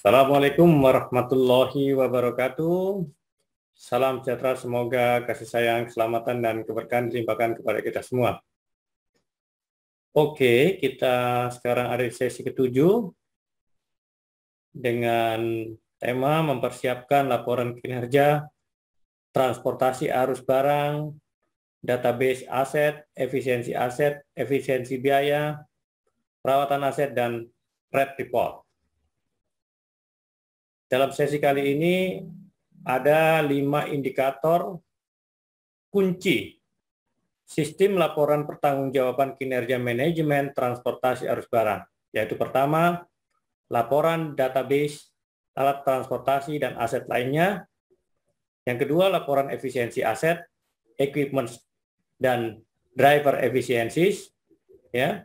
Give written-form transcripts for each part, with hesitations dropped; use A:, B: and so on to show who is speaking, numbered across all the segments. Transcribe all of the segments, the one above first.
A: Assalamualaikum warahmatullahi wabarakatuh. Salam sejahtera, semoga kasih sayang, keselamatan, dan keberkahan dilimpahkan kepada kita semua. Oke, kita sekarang ada di sesi ke-7 dengan tema mempersiapkan laporan kinerja, transportasi arus barang, database aset, efisiensi biaya, perawatan aset, dan red report. Dalam sesi kali ini ada 5 indikator kunci sistem laporan pertanggungjawaban kinerja manajemen transportasi arus barang, yaitu pertama, laporan database alat transportasi dan aset lainnya. Yang kedua, laporan efisiensi aset, equipment dan driver efficiencies, ya.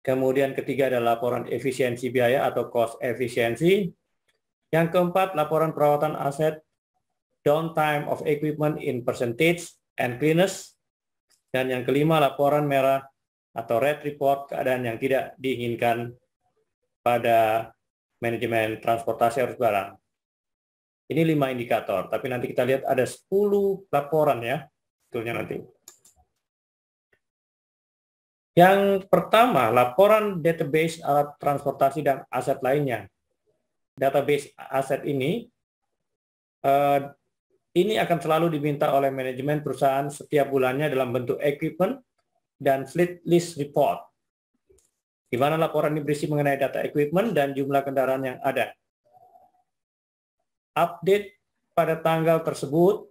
A: Kemudian ketiga adalah laporan efisiensi biaya atau cost efficiency. Yang keempat, laporan perawatan aset, downtime of equipment in percentage and cleanliness. Dan yang kelima, laporan merah atau red report, keadaan yang tidak diinginkan pada manajemen transportasi arus barang. Ini 5 indikator, tapi nanti kita lihat ada 10 laporan ya, betulnya nanti. Yang pertama, laporan database alat transportasi dan aset lainnya. Database aset ini akan selalu diminta oleh manajemen perusahaan setiap bulannya dalam bentuk equipment dan fleet list report, di mana laporan ini berisi mengenai data equipment dan jumlah kendaraan yang ada. Update pada tanggal tersebut,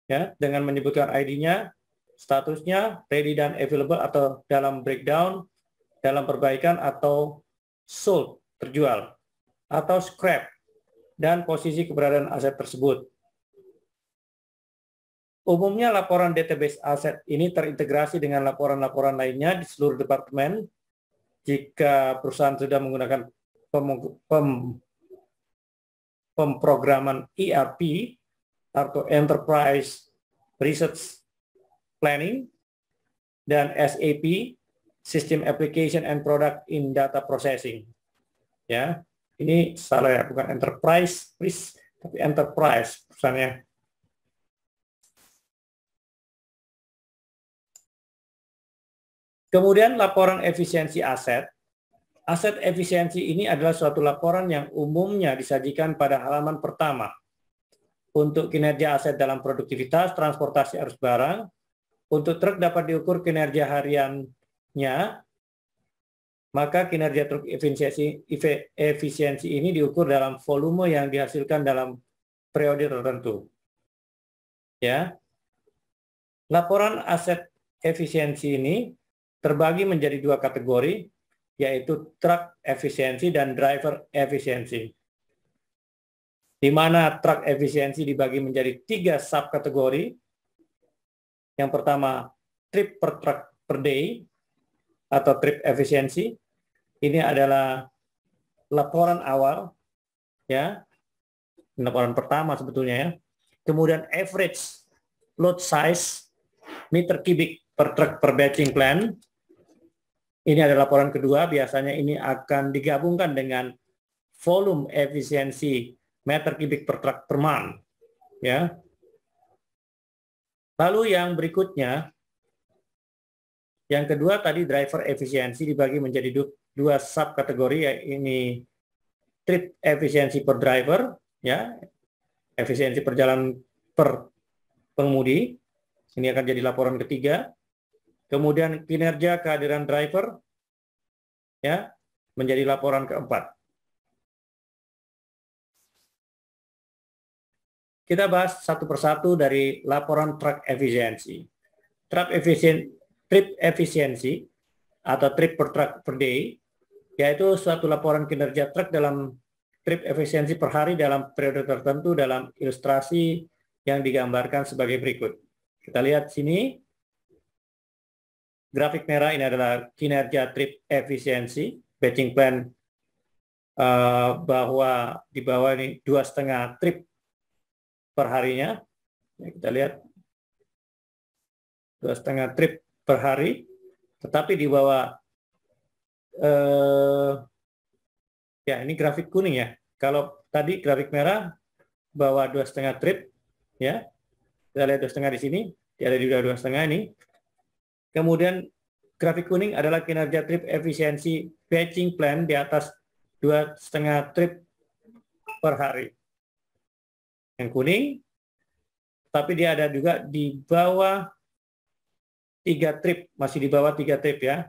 A: ya, dengan menyebutkan ID-nya, statusnya, ready dan available atau dalam breakdown, dalam perbaikan atau sold, terjual, atau scrap, dan posisi keberadaan aset tersebut. Umumnya laporan database aset ini terintegrasi dengan laporan-laporan lainnya di seluruh departemen. Jika perusahaan sudah menggunakan pemrograman ERP atau Enterprise Research Planning dan SAP, System Application and Product in Data Processing. Ya, ini salah ya, bukan Enterprise, tapi Enterprise perusahaannya. Kemudian laporan efisiensi aset. Aset efisiensi ini adalah suatu laporan yang umumnya disajikan pada halaman pertama. Untuk kinerja aset dalam produktivitas transportasi arus barang, untuk truk dapat diukur kinerja hariannya, maka kinerja truk efisiensi ini diukur dalam volume yang dihasilkan dalam periode tertentu. Ya. Laporan aset efisiensi ini terbagi menjadi 2 kategori, yaitu truk efisiensi dan driver efisiensi. Di mana truk efisiensi dibagi menjadi 3 subkategori. Yang pertama, trip per truck per day atau trip efisiensi. Ini adalah laporan awal, ya, laporan pertama sebetulnya ya. Kemudian average load size meter kubik per truk per batching plan. Ini adalah laporan kedua, biasanya ini akan digabungkan dengan volume efisiensi meter kubik per truk per month. Ya. Lalu yang berikutnya, yang kedua tadi driver efisiensi dibagi menjadi 2 subkategori, yaitu ini trip efisiensi per driver, ya, efisiensi perjalanan per pengemudi. Ini akan jadi laporan ketiga. Kemudian kinerja kehadiran driver, ya, menjadi laporan keempat. Kita bahas satu persatu dari laporan truk efisiensi. Trip efisiensi atau trip per truck per day, yaitu suatu laporan kinerja truk dalam trip efisiensi per hari dalam periode tertentu dalam ilustrasi yang digambarkan sebagai berikut. Kita lihat sini. Grafik merah ini adalah kinerja trip efisiensi, batching plan, bahwa di bawah ini 2,5 trip per harinya. Ya, kita lihat 2,5 trip per hari, tetapi di bawah Ya, ini grafik kuning ya. Kalau tadi grafik merah bawah 2,5 trip, ya. Kita lihat 2,5 di sini, ada juga 2,5 ini. Kemudian grafik kuning adalah kinerja trip efisiensi batching plan di atas 2,5 trip per hari. Yang kuning, tapi dia ada juga di bawah 3 trip, masih di bawah 3 trip ya,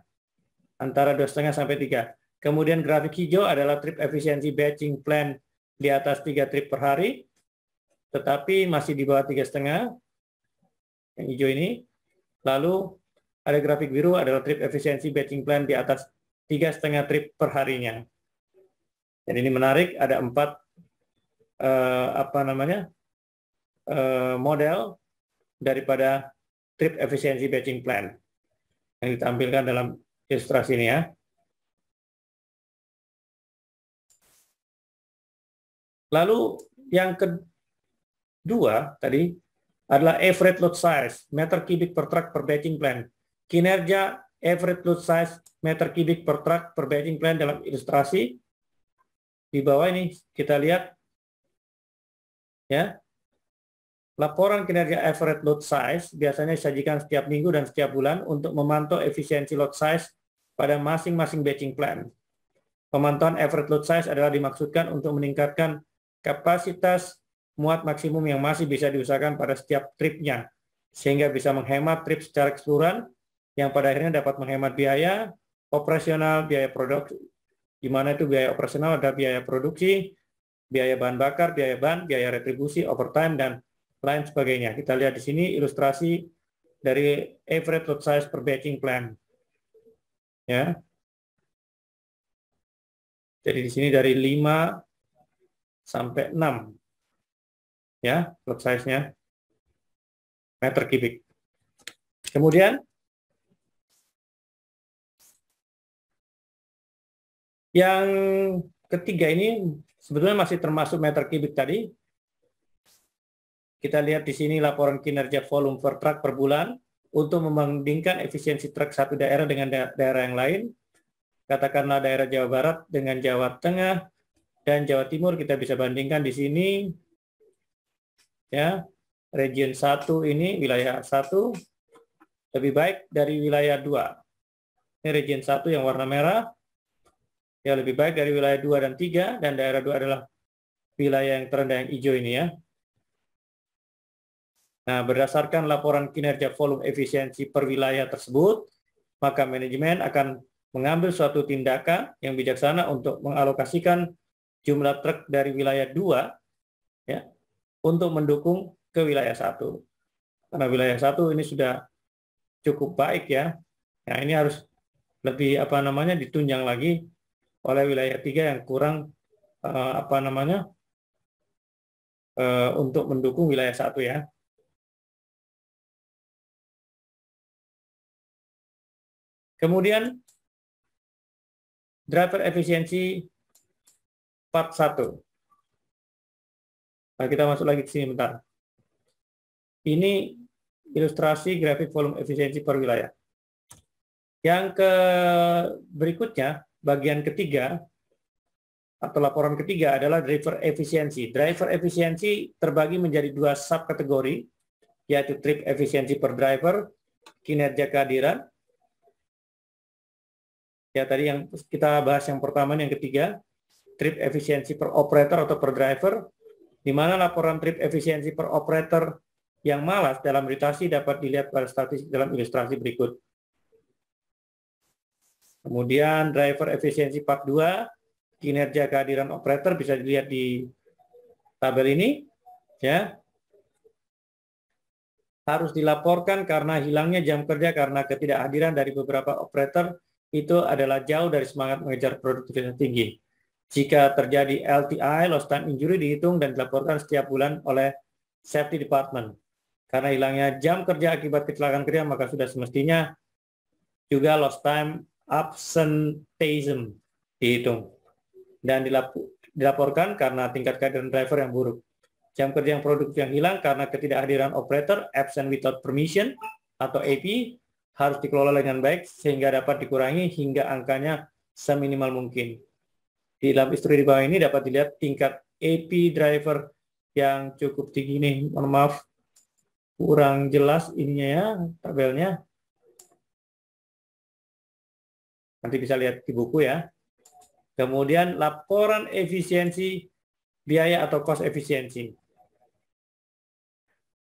A: antara 2,5 sampai 3. Kemudian grafik hijau adalah trip efisiensi batching plan di atas 3 trip per hari, tetapi masih di bawah 3,5, yang hijau ini. Lalu ada grafik biru adalah trip efisiensi batching plan di atas 3,5 trip per harinya. Jadi ini menarik, ada 4 model daripada trip efisiensi batching plan yang ditampilkan dalam ilustrasi ini ya. Lalu yang kedua tadi adalah average load size, meter kubik per truck per batching plan. Kinerja average load size meter kubik per truck per batching plan dalam ilustrasi di bawah ini kita lihat ya. Laporan kinerja average load size biasanya disajikan setiap minggu dan setiap bulan untuk memantau efisiensi load size pada masing-masing batching plan. Pemantauan average load size adalah dimaksudkan untuk meningkatkan kapasitas muat maksimum yang masih bisa diusahakan pada setiap tripnya, sehingga bisa menghemat trip secara keseluruhan, yang pada akhirnya dapat menghemat biaya operasional, biaya produksi, di mana itu biaya operasional ada biaya produksi, biaya bahan bakar, biaya ban, biaya retribusi, overtime, dan lain sebagainya. Kita lihat di sini ilustrasi dari average load size per batching plan. Ya. Jadi di sini dari 5 sampai 6. Ya, load size-nya meter kubik. Kemudian yang ketiga ini sebetulnya masih termasuk meter kubik tadi. Kita lihat di sini laporan kinerja volume per truck per bulan untuk membandingkan efisiensi truk satu daerah dengan daerah yang lain. Katakanlah daerah Jawa Barat dengan Jawa Tengah dan Jawa Timur, kita bisa bandingkan di sini. Ya, region 1 ini wilayah 1 lebih baik dari wilayah 2. Ini region 1 yang warna merah. Ya, lebih baik dari wilayah 2 dan 3, dan daerah 2 adalah wilayah yang terendah yang hijau ini ya. Nah, berdasarkan laporan kinerja volume efisiensi per wilayah tersebut, maka manajemen akan mengambil suatu tindakan yang bijaksana untuk mengalokasikan jumlah truk dari wilayah 2 ya, untuk mendukung ke wilayah 1. Karena wilayah 1 ini sudah cukup baik ya. Nah, ini harus lebih ditunjang lagi oleh wilayah 3 yang kurang untuk mendukung wilayah 1 ya. Kemudian driver efisiensi part 1. Nah, kita masuk lagi ke sini bentar. Ini ilustrasi grafik volume efisiensi per wilayah. Yang berikutnya, bagian ketiga atau laporan ketiga adalah driver efisiensi. Driver efisiensi terbagi menjadi 2 subkategori, yaitu trip efisiensi per driver, kinerja kehadiran. Ya, tadi yang kita bahas yang pertama, yang ketiga, trip efisiensi per operator atau per driver, di mana laporan trip efisiensi per operator yang malas dalam ritasi dapat dilihat pada statistik dalam ilustrasi berikut. Kemudian driver efisiensi part 2, kinerja kehadiran operator bisa dilihat di tabel ini. Ya. Harus dilaporkan karena hilangnya jam kerja karena ketidakhadiran dari beberapa operator itu adalah jauh dari semangat mengejar produktivitas tinggi. Jika terjadi LTI, lost time injury, dihitung dan dilaporkan setiap bulan oleh safety department. Karena hilangnya jam kerja akibat kecelakaan kerja, maka sudah semestinya juga lost time absenteeism dihitung. Dan dilaporkan karena tingkat kehadiran driver yang buruk. Jam kerja yang produktif yang hilang karena ketidakhadiran operator, absent without permission, atau AP, harus dikelola dengan baik sehingga dapat dikurangi hingga angkanya seminimal mungkin. Di dalam history di bawah ini dapat dilihat tingkat AP driver yang cukup tinggi nih. Mohon maaf, kurang jelas ininya ya, tabelnya. Nanti bisa lihat di buku ya. Kemudian laporan efisiensi biaya atau cost efisiensi.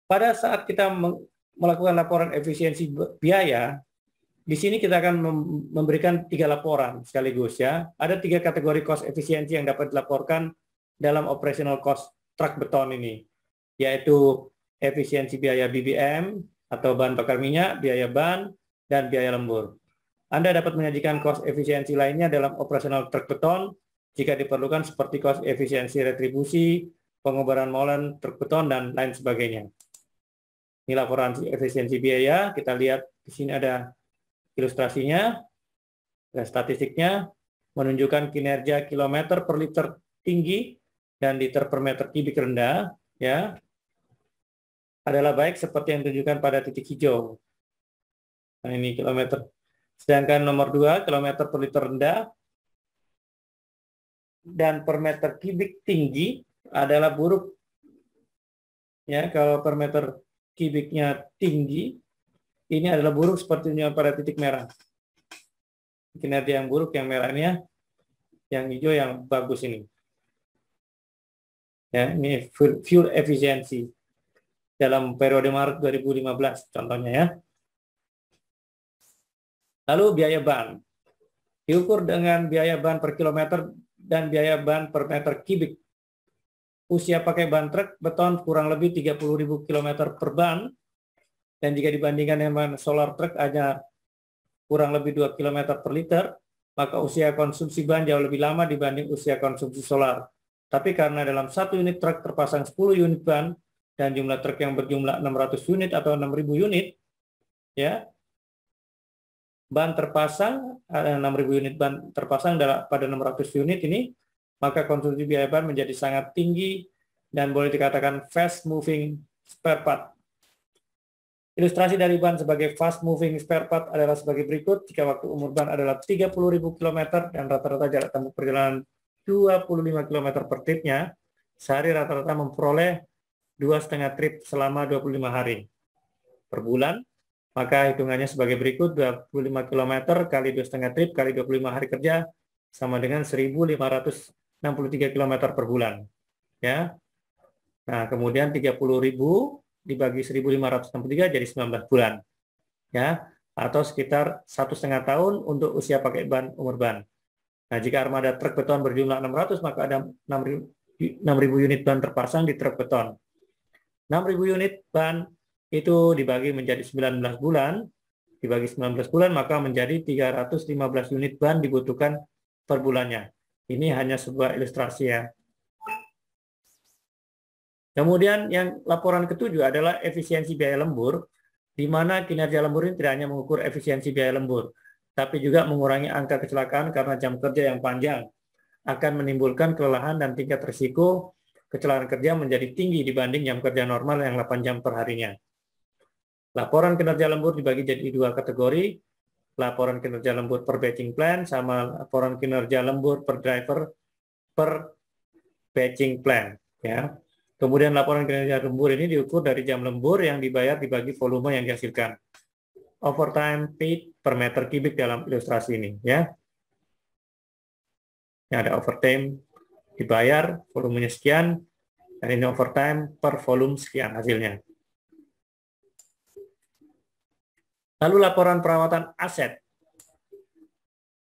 A: Pada saat kita melakukan laporan efisiensi biaya, di sini kita akan memberikan 3 laporan sekaligus ya. Ada 3 kategori cost efisiensi yang dapat dilaporkan dalam operational cost truk beton ini, yaitu efisiensi biaya BBM atau bahan bakar minyak, biaya ban, dan biaya lembur. Anda dapat menyajikan cost efisiensi lainnya dalam operasional truk beton jika diperlukan seperti cost efisiensi retribusi, pengobaran molen truk beton, dan lain sebagainya. Ini laporan efisiensi biaya. Kita lihat di sini ada ilustrasinya dan statistiknya menunjukkan kinerja kilometer per liter tinggi dan liter per meter kubik rendah ya adalah baik seperti yang ditunjukkan pada titik hijau. Nah, ini kilometer. Sedangkan nomor 2, kilometer per liter rendah dan per meter kubik tinggi adalah buruk. Ya, kalau per meter kubiknya tinggi, ini adalah buruk sepertinya pada titik merah. Kinerja yang buruk yang merah ini ya, yang hijau yang bagus ini. Ya, ini fuel efisiensi dalam periode Maret 2015 contohnya ya. Lalu biaya ban. Diukur dengan biaya ban per kilometer dan biaya ban per meter kubik. Usia pakai ban truk beton kurang lebih 30.000 km per ban, dan jika dibandingkan dengan solar truk hanya kurang lebih 2 km per liter, maka usia konsumsi ban jauh lebih lama dibanding usia konsumsi solar. Tapi karena dalam satu unit truk terpasang 10 unit ban, dan jumlah truk yang berjumlah 600 unit atau 6.000 unit, ya, ban terpasang, 6.000 unit ban terpasang pada 600 unit ini, maka konsumsi biaya ban menjadi sangat tinggi dan boleh dikatakan fast moving spare part. Ilustrasi dari ban sebagai fast moving spare part adalah sebagai berikut. Jika waktu umur ban adalah 30.000 km dan rata-rata jarak tempuh perjalanan 25 km per tripnya, sehari rata-rata memperoleh 2,5 trip selama 25 hari. Per bulan, maka hitungannya sebagai berikut: 25 km kali 2,5 trip kali 25 hari kerja sama dengan 1.563 km per bulan. Ya. Nah, kemudian 30.000 dibagi 1.563 jadi 19 bulan. Ya, atau sekitar 1,5 tahun untuk usia pakai ban umur ban. Nah, jika armada truk beton berjumlah 600, maka ada 6.000 unit ban terpasang di truk beton. 6.000 unit ban itu dibagi menjadi 19 bulan, dibagi 19 bulan, maka menjadi 315 unit ban dibutuhkan per bulannya. Ini hanya sebuah ilustrasi ya. Kemudian yang laporan ketujuh adalah efisiensi biaya lembur, di mana kinerja lembur ini tidak hanya mengukur efisiensi biaya lembur, tapi juga mengurangi angka kecelakaan karena jam kerja yang panjang, akan menimbulkan kelelahan dan tingkat risiko kecelakaan kerja menjadi tinggi dibanding jam kerja normal yang 8 jam per harinya. Laporan kinerja lembur dibagi jadi 2 kategori, laporan kinerja lembur per batching plan sama laporan kinerja lembur per driver per batching plan. Ya. Kemudian laporan kinerja lembur ini diukur dari jam lembur yang dibayar dibagi volume yang dihasilkan. Overtime paid per meter kubik dalam ilustrasi ini. Ya. Ini ada overtime dibayar, volumenya sekian, dan ini overtime per volume sekian hasilnya. Lalu laporan perawatan aset.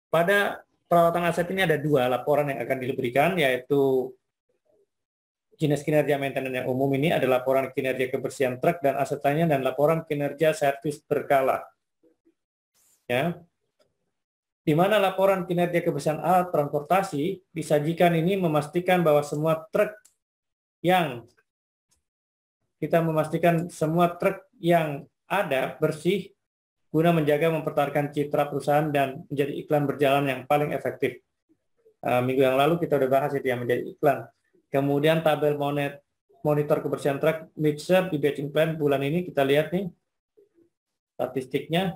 A: Pada perawatan aset ini ada 2 laporan yang akan diberikan, yaitu jenis kinerja maintenance yang umum ini ada laporan kinerja kebersihan truk dan aset lainnya, dan laporan kinerja servis berkala. Ya. Di mana laporan kinerja kebersihan alat transportasi disajikan ini memastikan bahwa semua truk yang ada bersih guna menjaga mempertahankan citra perusahaan dan menjadi iklan berjalan yang paling efektif. Minggu yang lalu kita sudah bahas itu yang menjadi iklan. Kemudian tabel monitor kebersihan truk mixer di batching plan bulan ini kita lihat nih statistiknya,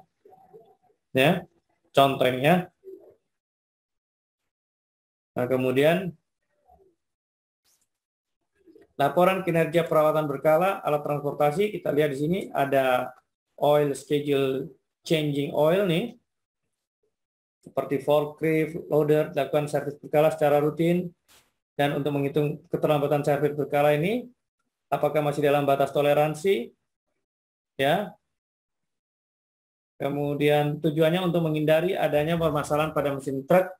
A: ya, contohnya. Nah, kemudian laporan kinerja perawatan berkala alat transportasi, kita lihat di sini ada oil schedule changing oil nih, seperti forklift, loader, lakukan servis berkala secara rutin, dan untuk menghitung keterlambatan servis berkala ini, apakah masih dalam batas toleransi, ya. Kemudian tujuannya untuk menghindari adanya permasalahan pada mesin truk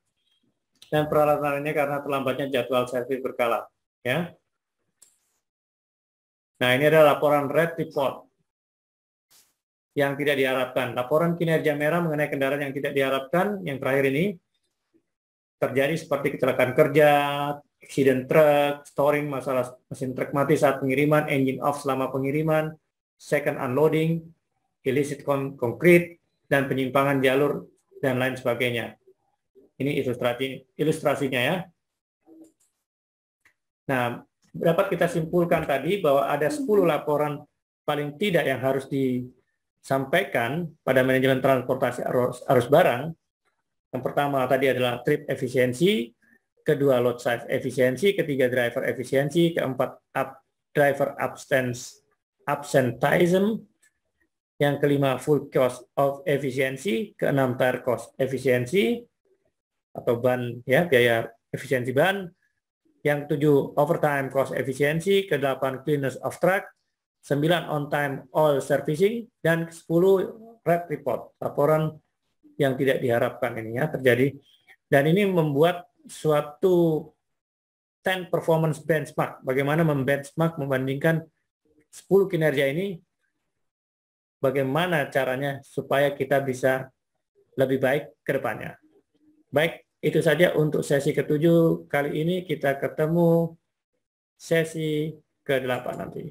A: dan peralatan lainnya karena terlambatnya jadwal servis berkala, ya. Nah, ini adalah laporan red report yang tidak diharapkan. Laporan kinerja merah mengenai kendaraan yang tidak diharapkan, yang terakhir ini, terjadi seperti kecelakaan kerja, accident truk, storing, masalah mesin truk mati saat pengiriman, engine off selama pengiriman, second unloading, illicit concrete, dan penyimpangan jalur, dan lain sebagainya. Ini ilustrasinya ya. Nah, dapat kita simpulkan tadi bahwa ada 10 laporan paling tidak yang harus disampaikan pada manajemen transportasi arus barang. Yang pertama tadi adalah trip efisiensi, kedua load size efisiensi, ketiga driver efisiensi, keempat driver absenteeism, yang kelima full cost of efisiensi, keenam tire cost efisiensi atau ban ya, biaya efisiensi ban, yang ketujuh overtime cost efisiensi, ke-8 cleaners of track, 9 on time oil servicing, dan 10 red report, laporan yang tidak diharapkan ini ya terjadi. Dan ini membuat suatu 10 performance benchmark, bagaimana membenchmark membandingkan 10 kinerja ini, bagaimana caranya supaya kita bisa lebih baik ke depannya. Baik, itu saja untuk sesi ke-7. Kali ini kita ketemu sesi ke-8 nanti.